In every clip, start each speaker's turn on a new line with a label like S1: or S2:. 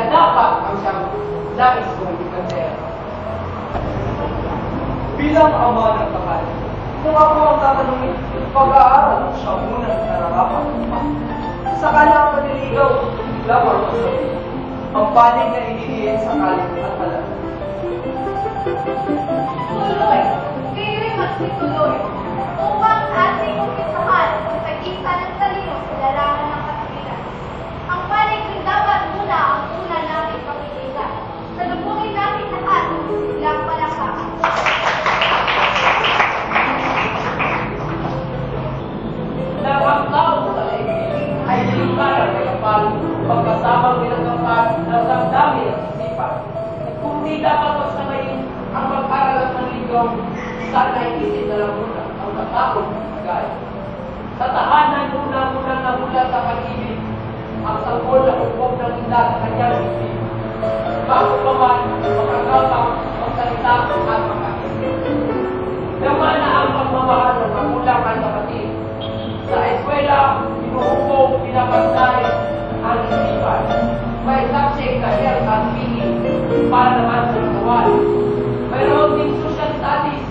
S1: dapat ang siyang nais kong ikantera.
S2: Bilang ama ng tahan, kung ako ang tatanungin, pag-aaral siya munang nararapat. Sa kanyang paniligaw, lamang ang sabi, ang panig na inihiin sa kalit at halat.
S3: Tuloy, kayo'y magsituloy, upang ating umpisahan ang tag-isa ng talino sa larangan ng katiwiran. Ang panig ay dapat muna ang una nating pamiligan. Salubungin natin lahat silang palakpakan.
S1: Lahat tao sa daigdig ay nilingkaran ng kapal, pagkasamang binagkapan ng damdamin at isipan. Kung di dapat magsamayin ang mag-aral at manligaw, sana'y isip na lang muna ang katakot sa gaya. Sa tahanan muna-munang namulat sa pag-ibig, ang sanggol na hukom ng indat sa kanyang isip. Bago pa man, makagapang, magsalita at makaisip. Naman na ang pagmamahal ng magulang at kapatid. Sa eskwela, inuhukom, pinapantay ang isipan. May subject na health at feeling para naman sa katawan. Mayroon din social studies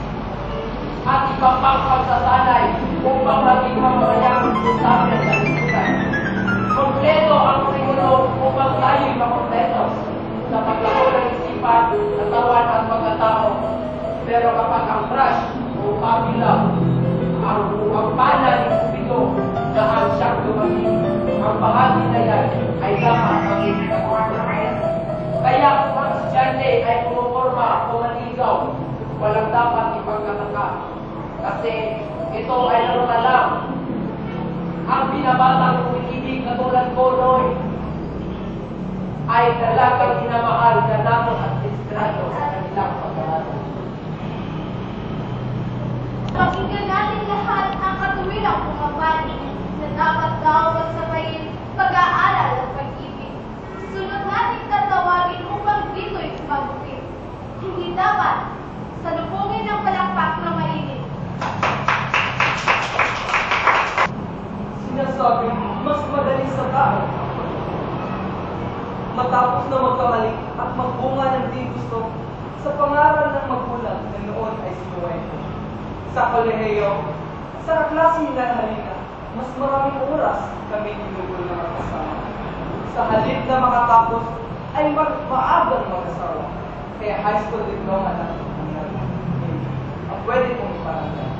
S1: at iba pang pagsasanay upang maging mamamayang sabi ng kalimutan. Kompleto ang kurikulum upang tayo'y makompleto sa paglako ng isipan, katawan at pagkatao. Pero kapag ang brush o kabilang ang pana ng kupido na ang siyang dumating, ang bahagi na yan ay dapat maging kakumpleto. Kaya kung ang estudyante ay pumuporma o maligaw, walang dapat ipagkataka. Kasi ito ay laro na lang. Ang binabatang umiibig katulad ko noy ay dalagang minamahal na nato at desperado sa kanilang pag-aaral.
S3: Pakinggan natin lahat ang katuwirang pumapani na dapat daw magsabayin pag-aaral at pag-ibig. Sunod natin tatawagin upang dito'y mabuti. Hindi dapat salubungin ng palakpak na mainit.
S2: Sinasabi, mas madali sa tao. Matapos na magkamali at magbunga ng di gusto, sa pangaral ng magulang na noon ay sinuwento. Sa kolehiyo, sa klaseng halina, mas maraming oras kami ginugol na magkasama. Sa halip na makatapos, ay maagang mag-asawa. Kaya high school diploma na ang pwede kong iparanggan.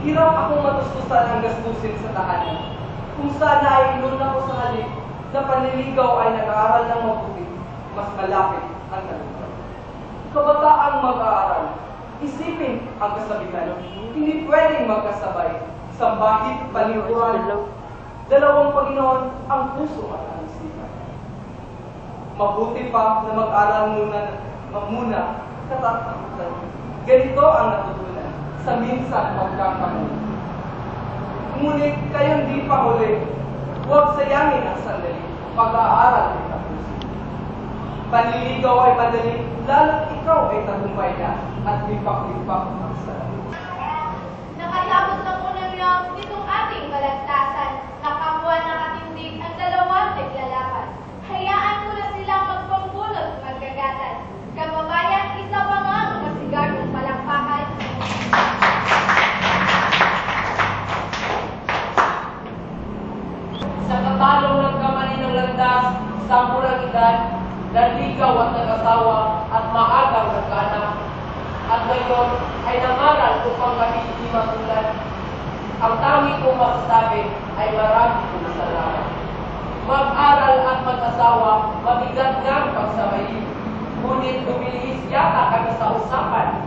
S2: Hirap akong matustusan ang gastusin sa tahanan. Kung sana ay inuna ko sa halip na panliligaw ay nag-aaral ng mabuti, mas malapit ang kaluluwa. Kabataang mag-aaral, isipin ang kasabihan, hindi pwedeng magkasabay, isang bahid, paniguran, dalawang Panginoon ang puso at ang isipan. Mabuti pa na mag-aral muna katatakutan. Ganito ang natutunan sa minsan pagkakamali. Ngunit kayong di pa huli, huwag sayangin ang sandali, pag-aaral ay tapusin. Panliligaw ay madali, lalo't ikaw ay tagumpay na at lipak-lipak ang sarili.
S3: Nakatapos na muna niya nitong ating balagtasan. Nakakuha ng katindig ang dalawang naglalaban. Hayaan mo na silang magpambunot magkagatan. Kababayan, isa pa nga ang masigardong palakpakan.
S1: Sa katalong nagkamali ng landas, sampulang edad, nanligaw at nag-asawa at maagang nagkaanak. At ngayon ay nangaral upang kami hindi matulad. Ang tanging kong masasabi ay marami kong salamat. Mag-aral at mag-asawa, mabigat nga ang pagsabayin. Ngunit lumilihis yata kami sa usapan.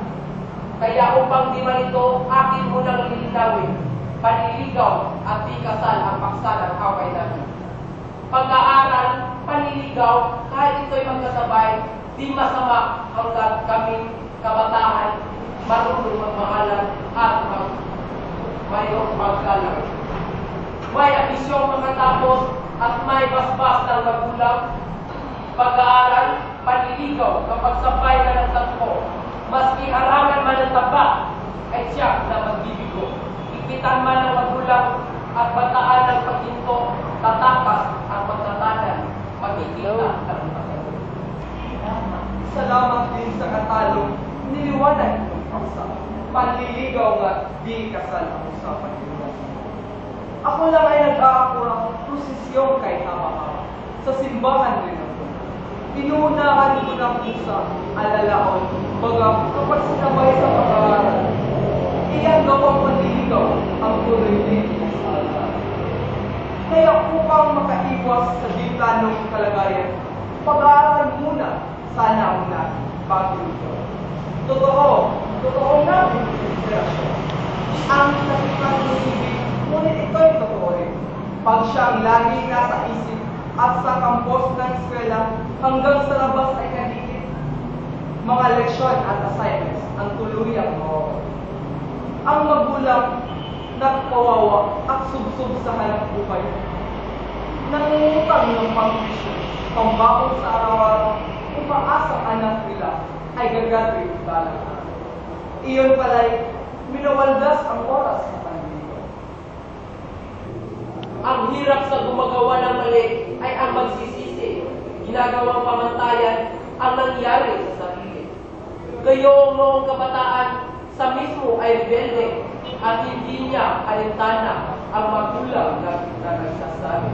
S1: Kaya upang di malito, akin munang lilinawin. Panliligaw at di kasal ang paksa ng away namin. Pag-aaral, panliligaw, kahit ito'y magkasabay, di masama hanggang kaming kabataan, marunong magmahalan at mayroong paggalang. May ambisyong makatapos at may basbas ng magulang. Pag-aaral, panliligaw, kapag sabay ka ng tatlo, maski harangan man ng taba, ay siya na magbibigo. Ipitan man ng magulang at bataan ng paghinto, tatakas ang pagtatanan, magkikita ang pagkakas.
S2: Salamat din sa katalong niliwanag ng paksa. Panliligaw nga di kasal ang usapan nila. Ako lang ay nag-aakurang prosesyon kay Hama-Hama sa simbahan rin ako. Inuunahan ko ng pusa, alalaon, baga kapag sinabay sa pag-aaral. Iyan gawang panliligaw ang tuloy din sa altar. Kaya upang makaiwas sa ditanong kalagayan, pag-aaral muna sana ang natin bago ito. Totoo natin ang inspirasyon. Ang natipan ng ibig, ngunit ito'y totoo rin. Pag siyang lagi nasa isip at sa kampos ng eskwela hanggang sa labas ay kadikit, mga leksyon at assignments ang tuluyang mawawala. Ang magulang nagkawawa at subsub sa hanap buhay. Nangungutang ng pang-tuition, pambakot sa araw-araw, umaasang anak nila ay gagagraduate balang araw. Iyon pala'y minawaldas ang oras sa panliligaw.
S1: Ang hirap sa gumagawa ng mali ay ang magsisisi. Ginagawang pamantayan ang nangyari sa sarili. Gayong noong kabataan, sa mismo ay rebelde at hindi niya alintana ang magulang na nagsasabi.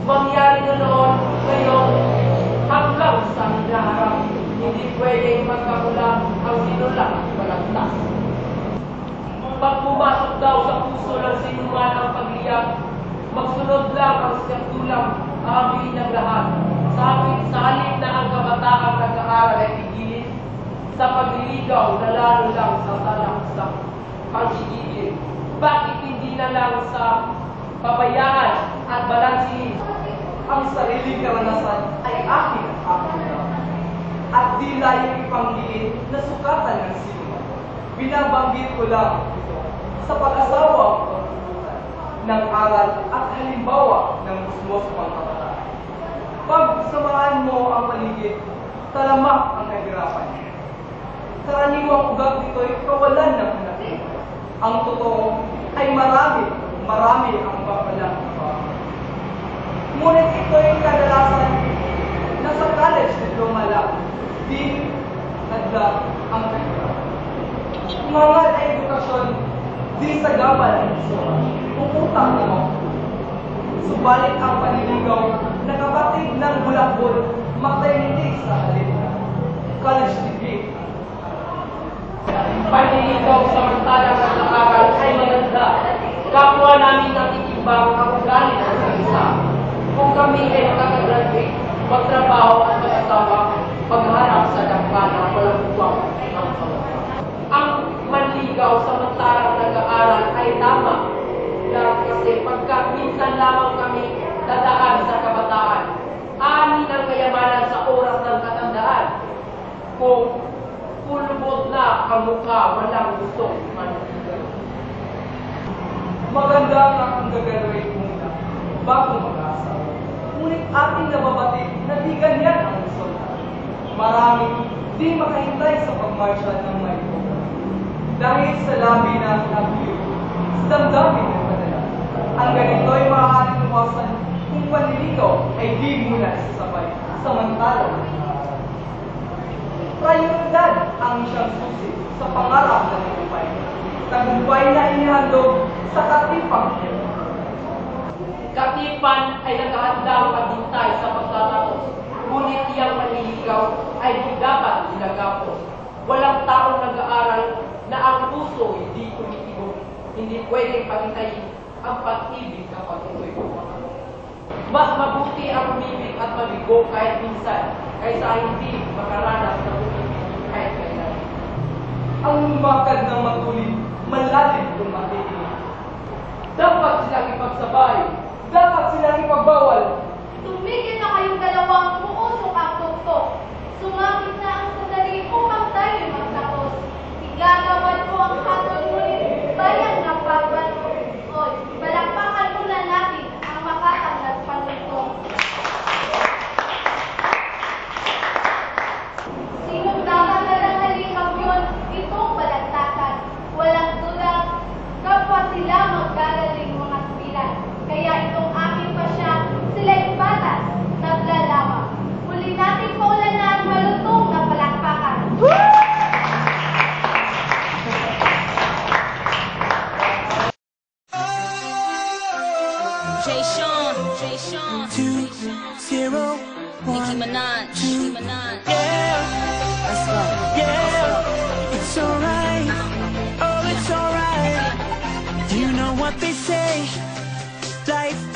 S1: Mangyari na noon, ngayon, hanggang sa hinaharap, hindi pwedeng magkakulang ang sinulang balagtas. Pag pumasok daw sa puso ng sinuman ang pagliyak, magsunod lang ang sikatulang amin ng lahat. Sa halip na ang kabataang nag-aaral ay pigilin, sa pagliligaw na lalo lang sa talang sa pagigigil. Bakit hindi na lang sa pabayaan at balansin?
S2: Ang sariling karanasan ay akin at akin lang. At di layong ipanggilin na sukatan ng sino. Binabanggit ko lang ito sa pag-asawa ang pagtutukan ng aral at halimbawa ng musmos pang kabataan. Pag samahan mo ang paligid, talamak ang kahirapan. Karaniwang ugat nito'y kawalan ng hanap. Ang totoo ay marami ang babalang trabaho. Ngunit ito'y kadalasan na sa college diploma lang, di nadla ang kahirapan. Umangat ay edukasyon, di sa gabal ang isura, puputang na mo. Subalit ang paniligaw na kapatid ng bulakbol, maternity sa halip na college degree.
S1: Panliligaw samantalang nag-aaral ay maganda. Kapwa namin natitimbang ang ugali ng isa. Kung kami ay nakakagraduate, magtrabaho at mag-asawa, pagharap sa dangkana, walang buwang ng kawawa. Ang manligaw samantalang nag-aaral ay tama. Dahil kasi pagka minsan lamang kami dadaan sa kabataan, ani ng kayamanan sa oras ng katandaan. Kung pulubot na ang mukha, walang gusto manligaw.
S2: Maganda nga ang gagraduate muna bago mag-asawa. Ngunit ating nababatid na di ganyan ang resulta. Maraming di makahintay sa pagmarsya ng may program. Dahil sa labi ng nabiyot, sa damdamin ng padala. Ang ganito ay maaaring iwasan kung panliligaw ay di muna isasabay samantalang nag-aaral. Prioridad ang siyang susi sa pangarap ng tagumpay. Tagumpay na inihandog sa katipang
S1: Katipan ay naghahandang maghintay sa pagtatapos, ngunit iyang panliligaw ay di dapat ginagapos. Walang taong nag-aaral na ang puso hindi tumitibok, hindi pwedeng paghintayin ang pag-ibig kapag ito'y pumakalong. Mas mabuti ang umibig at mabigo kahit minsan, kaysa hindi makaranas ng umibig kahit kailan.
S2: ang lumakad ng matulid, malalim kung matitigil. Dapat silang ipagsabay, dapat silang ipagbawal.
S3: Tumigil na kayong dalawang muusok ang tuktok. Sumapit na ang sandali upang tayo'y magtapos. Igagawan ko ang hatol ngunit bayang ng pagbato. Oy, balakpakan muna natin ang makatanggap panutong. Sinong dapat na lang naling kamyon itong balagtakan? Walang tulad, kapwa sila magagaling mga tubilan.
S4: Nicki Minaj.
S5: Yeah, yeah, it's alright. Oh, it's alright. You know what they say, life